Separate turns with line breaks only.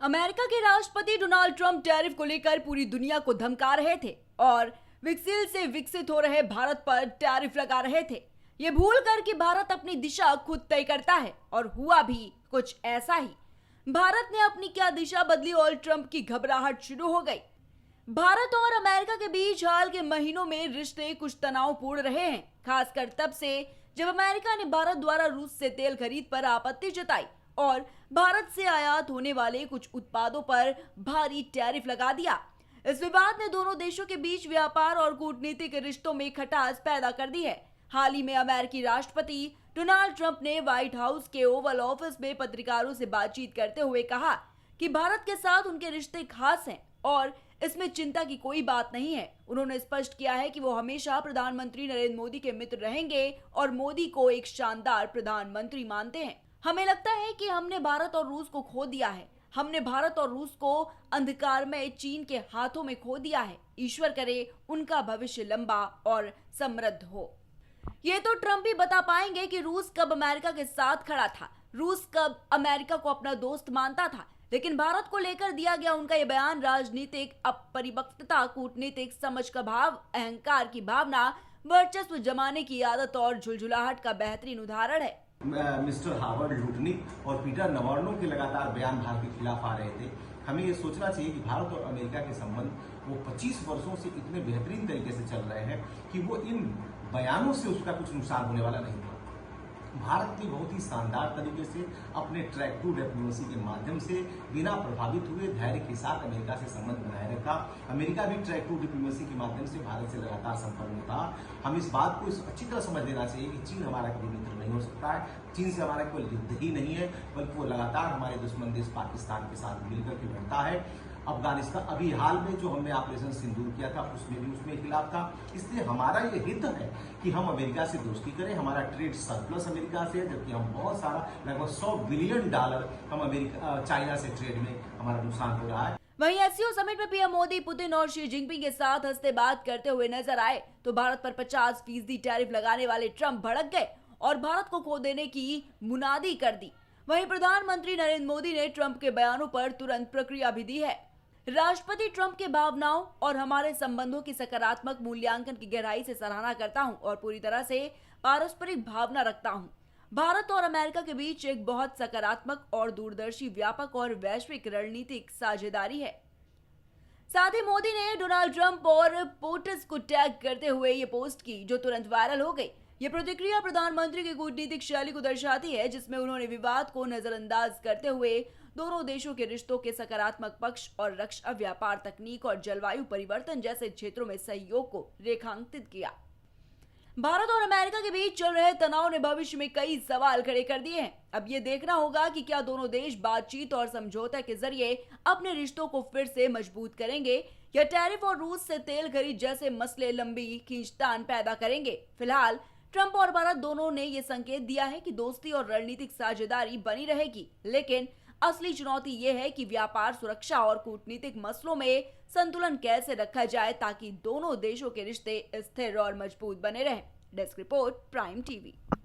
America के राष्ट्रपति Donald Trump tariff को लेकर पूरी दुनिया को धमका रहे थे और विकसित से विकसित हो रहे भारत पर टैरिफ लगा रहे थे। ये भूल कर कि भारत अपनी दिशा खुद तय करता है और हुआ भी कुछ ऐसा ही। भारत ने अपनी क्या दिशा बदली और ट्रंप की घबराहट शुरू हो गई। भारत और अमेरिका के बीच हाल के महीनों में रिश्ते कुछ तनावपूर्ण रहे हैं, खासकर तब से जब अमेरिका ने भारत द्वारा रूस से तेल खरीद पर आपत्ति जताई और भारत से आयात होने वाले कुछ उत्पादों पर भारी टैरिफ लगा दिया। इस विवाद ने दोनों देशों के बीच व्यापार और कूटनीतिक रिश्तों में खटास पैदा कर दी है। हाल ही में अमेरिकी राष्ट्रपति डोनाल्ड ट्रंप ने व्हाइट हाउस के ओवल ऑफिस में पत्रकारों से बातचीत करते हुए कहा कि भारत के साथ उनके रिश्ते खास हैं और इसमें चिंता की कोई बात नहीं है। उन्होंने स्पष्ट किया है कि वो हमेशा प्रधानमंत्री नरेंद्र मोदी के मित्र रहेंगे और मोदी को एक शानदार प्रधानमंत्री मानते हैं। हमें लगता है कि हमने भारत और रूस को खो दिया है। हमने भारत और रूस को अंधकार में चीन के हाथों में खो दिया है। ईश्वर करे उनका भविष्य लंबा और समृद्ध हो। ये तो ट्रंप ही बता पाएंगे कि रूस कब अमेरिका के साथ खड़ा था, रूस कब अमेरिका को अपना दोस्त मानता था। लेकिन भारत को लेकर दिया गया उनका ये बयान राजनीतिक अपरिपक्वता, कूटनीतिक समझ का भाव, अहंकार की भावना, वर्चस्व जमाने की आदत और झुलझुलाहट का बेहतरीन उदाहरण है।
मिस्टर हावर्ड लुटनिक और पीटर नवार्नो के लगातार बयान भारत के खिलाफ आ रहे थे। हमें ये सोचना चाहिए कि भारत और अमेरिका के संबंध वो 25 वर्षों से इतने बेहतरीन तरीके से चल रहे हैं कि वो इन बयानों से उसका कुछ नुकसान होने वाला नहीं था। भारत ने बहुत ही शानदार तरीके से अपने ट्रैक टू डिप्लोमेसी के माध्यम से बिना प्रभावित हुए धैर्य के साथ अमेरिका से संबंध बनाए रखा। अमेरिका भी ट्रैक टू डिप्लोमेसी के माध्यम से भारत से लगातार संपर्क में था। हम इस बात को अच्छी तरह समझ लेना चाहिए कि चीन हमारा कभी मित्र नहीं हो सकता है। चीन से हमारा कोई युद्ध ही नहीं है, बल्कि वो लगातार हमारे दुश्मन देश पाकिस्तान के साथ मिलकर के लड़ता है। अफगानिस्तान अभी हाल में जो हमने ऑपरेशन सिंदूर किया था उसमें खिलाफ था। इसलिए हमारा ये हित है कि हम अमेरिका से दोस्ती करें। हमारा ट्रेड सरप्लस अमेरिका से है, जबकि हम बहुत सारा लगभग $100 बिलियन हम अमेरिका चाइना से ट्रेड में हमारा नुकसान हो रहा है।
वहीं एससीओ समिट में पीएम मोदी पुतिन और शी जिनपिंग के साथ हंसते बात करते हुए नजर आए तो भारत पर 50% टैरिफ लगाने वाले ट्रंप भड़क गए और भारत को खो देने की मुनादी कर दी। वहीं प्रधानमंत्री नरेंद्र मोदी ने ट्रंप के बयानों पर तुरंत प्रतिक्रिया भी दी है। राष्ट्रपति ट्रंप के भावनाओं और हमारे संबंधों की सकारात्मक मूल्यांकन की गहराई से सराहना करता हूं और पूरी तरह से पारस्परिक भावना रखता हूं। भारत और अमेरिका के बीच एक बहुत सकारात्मक और दूरदर्शी, व्यापक और वैश्विक रणनीतिक साझेदारी है। साथ ही मोदी ने डोनाल्ड ट्रंप और पोटस को टैग करते हुए ये पोस्ट की जो तुरंत वायरल हो गई। ये प्रतिक्रिया प्रधानमंत्री की कूटनीतिक शैली को दर्शाती है, जिसमें उन्होंने विवाद को नजरअंदाज करते हुए दोनों देशों के रिश्तों के सकारात्मक पक्ष और रक्षा, व्यापार, तकनीक और जलवायु परिवर्तन जैसे क्षेत्रों में सहयोग को रेखांकित किया। भारत और अमेरिका के बीच चल रहे तनाव ने भविष्य में कई सवाल खड़े कर दिए हैं। अब ये देखना होगा कि क्या दोनों देश बातचीत और समझौते के जरिए अपने रिश्तों को फिर से मजबूत करेंगे या टैरिफ और रूस से तेल खरीद जैसे मसले लंबी खींचतान पैदा करेंगे। फिलहाल ट्रंप और भारत दोनों ने ये संकेत दिया है कि दोस्ती और रणनीतिक साझेदारी बनी रहेगी, लेकिन असली चुनौती ये है कि व्यापार, सुरक्षा और कूटनीतिक मसलों में संतुलन कैसे रखा जाए ताकि दोनों देशों के रिश्ते स्थिर और मजबूत बने रहें। Desk report, prime TV.